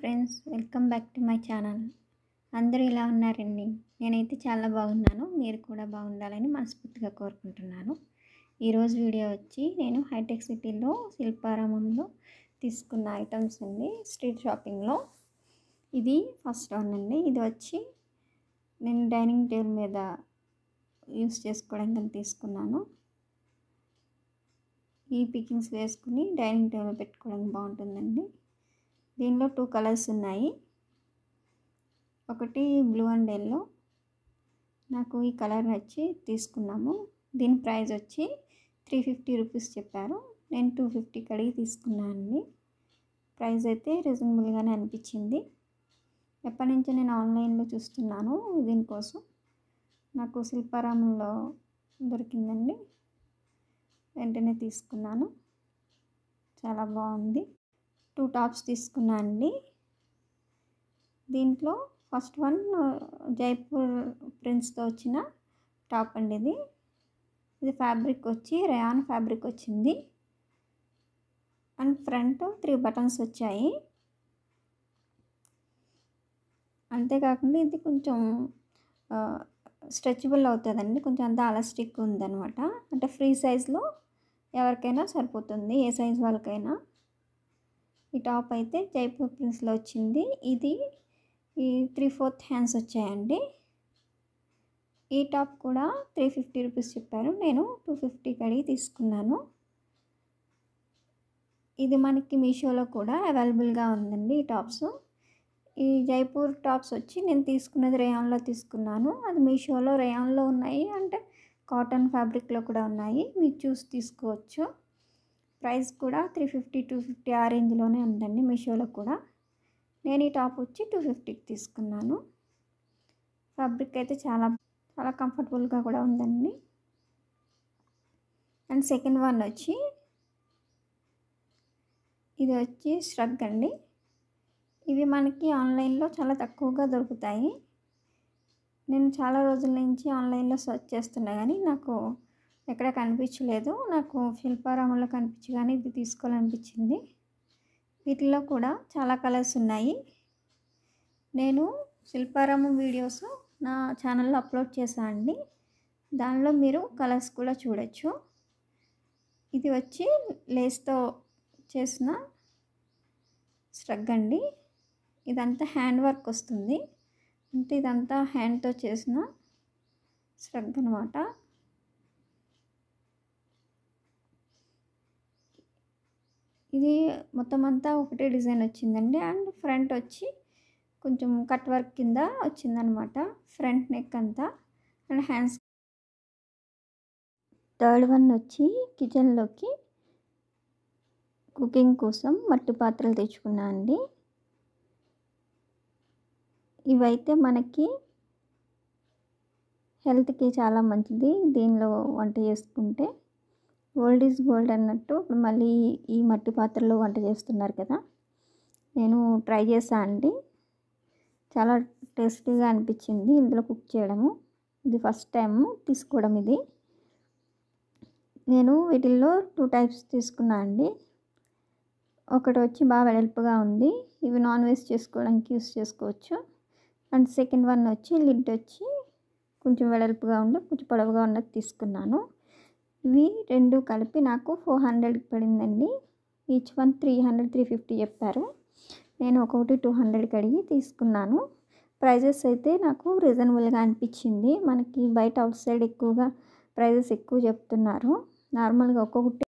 Friends, welcome back to my channel. అందరూ ఎలా ఉన్నారండి? నేనైతే చాలా బాగున్నాను. మీరు కూడా బాగుండాలని మనస్ఫూర్తిగా కోరుకుంటున్నాను. ఈరోజు వీడియో వచ్చి నేను హైటెక్ సిటీలో శిల్పారామంలో తీసుకున్న ఐటమ్స్ అండి, స్ట్రీట్ షాపింగ్లో. ఇది ఫస్ట్ వన్ అండి. ఇది వచ్చి నేను డైనింగ్ టేబుల్ మీద యూస్ చేసుకోవడానికి తీసుకున్నాను. ఈ పికింగ్స్ వేసుకుని డైనింగ్ టేబుల్ పెట్టుకోవడానికి బాగుంటుందండి. దీనిలో 2 కలర్స్ ఉన్నాయి. ఒకటి బ్లూ అండ్ ఎల్లో. నాకు ఈ కలర్ నచ్చి తీసుకున్నాము. దీని ప్రైస్ వచ్చి 350 రూపీస్ చెప్పారు. నేను 250 కడిగి తీసుకున్నానండి. ప్రైస్ అయితే రీజనబుల్గానే అనిపించింది. ఎప్పటి నుంచో నేను ఆన్లైన్లో చూస్తున్నాను దీనికోసం. నాకు శిల్పారామంలో దొరికిందండి, వెంటనే తీసుకున్నాను. చాలా బాగుంది. 2 టాప్స్ తీసుకున్నానండి. దీంట్లో ఫస్ట్ వన్ జైపూర్ ప్రింట్స్తో వచ్చిన టాప్ అండి. ఇది ఫ్యాబ్రిక్ వచ్చి రేయాన్ ఫ్యాబ్రిక్ వచ్చింది. అండ్ ఫ్రంట్ 3 బటన్స్ వచ్చాయి. అంతేకాకుండా ఇది కొంచెం స్ట్రెచబుల్ అవుతుందండి. కొంచెం అంతా ఎలాస్టిక్ ఉందన్నమాట. అంటే ఫ్రీ సైజ్లో ఎవరికైనా సరిపోతుంది, ఏ సైజ్ వాళ్ళకైనా. ఈ టాప్ అయితే జైపూర్ ప్రింట్స్లో వచ్చింది. ఇది 3/4 హ్యాండ్స్ వచ్చాయండి. ఈ టాప్ కూడా 350 రూపీస్ చెప్పారు. నేను 250 కడిగి తీసుకున్నాను. ఇది మనకి మీషోలో కూడా అవైలబుల్గా ఉందండి ఈ టాప్స్. ఈ జైపూర్ టాప్స్ వచ్చి నేను తీసుకున్నది రేయాన్లో తీసుకున్నాను. అది మీషోలో రేయాన్లో ఉన్నాయి, అంటే కాటన్ ఫ్యాబ్రిక్లో కూడా ఉన్నాయి. మీరు చూసి తీసుకోవచ్చు. ప్రైస్ కూడా 350, 250 ఆ రేంజ్లోనే ఉందండి మీషోలో కూడా. నేను ఈ టాప్ వచ్చి 250కి తీసుకున్నాను. ఫ్యాబ్రిక్ అయితే చాలా చాలా కంఫర్టబుల్గా కూడా ఉందండి. అండ్ సెకండ్ వన్ వచ్చి ఇది వచ్చి ష్రగ్ అండి. ఇవి మనకి ఆన్లైన్లో చాలా తక్కువగా దొరుకుతాయి. నేను చాలా రోజుల నుంచి ఆన్లైన్లో సెర్చ్ చేస్తున్నా కానీ నాకు ఎక్కడ కనిపించలేదు. నాకు శిల్పారామంలో కనిపించి కానీ ఇది తీసుకోవాలనిపించింది. వీటిల్లో కూడా చాలా కలర్స్ ఉన్నాయి. నేను శిల్పారామం వీడియోస్ నా ఛానల్లో అప్లోడ్ చేశాను అండి. దానిలో మీరు కలర్స్ కూడా చూడొచ్చు. ఇది వచ్చి లేస్తో చేసిన స్ట్రగ్ అండి. ఇదంతా హ్యాండ్ వర్క్ వస్తుంది, అంటే ఇదంతా హ్యాండ్తో చేసిన స్ట్రగ్ అనమాట. ఇది మొత్తం అంతా ఒకటే డిజైన్ వచ్చిందండి. అండ్ ఫ్రంట్ వచ్చి కొంచెం కట్ వర్క్ కింద వచ్చిందనమాట, ఫ్రంట్ నెక్ అంతా. And hands. థర్డ్ వన్ వచ్చి కిచెన్లోకి కుకింగ్ కోసం మట్టి పాత్రలు తెచ్చుకున్నా అండి. ఇవైతే మనకి హెల్త్కి చాలా మంచిది. దీనిలో వంట చేసుకుంటే ఓల్డ్ ఈజ్ గోల్డ్ అన్నట్టు మళ్ళీ ఈ మట్టి పాత్రలో వంట చేస్తున్నారు కదా. నేను ట్రై చేశాను అండి, చాలా టేస్టీగా అనిపించింది ఇందులో కుక్ చేయడము. ఇది ఫస్ట్ టైం తీసుకోవడం ఇది. నేను వీటిల్లో 2 టైప్స్ తీసుకున్నా అండి. ఒకటి వచ్చి బాగా వెడల్పుగా ఉంది, ఇవి నాన్ వెజ్ చేసుకోవడానికి యూస్ చేసుకోవచ్చు. అండ్ సెకండ్ వన్ వచ్చి లిడ్ వచ్చి కొంచెం వెడల్పుగా ఉండి కొంచెం పొడవుగా ఉన్నది తీసుకున్నాను. ఇవి రెండు కలిపి నాకు 400 పడిందండి. ఈచ్ వన్ 300, 350 చెప్పారు. నేను ఒక్కొక్కటి 200 కడిగి తీసుకున్నాను. ప్రైజెస్ అయితే నాకు రీజనబుల్గా అనిపించింది. మనకి బయట అవుట్ సైడ్ ఎక్కువగా ప్రైజెస్ ఎక్కువ చెప్తున్నారు. నార్మల్గా ఒక్కొక్కటి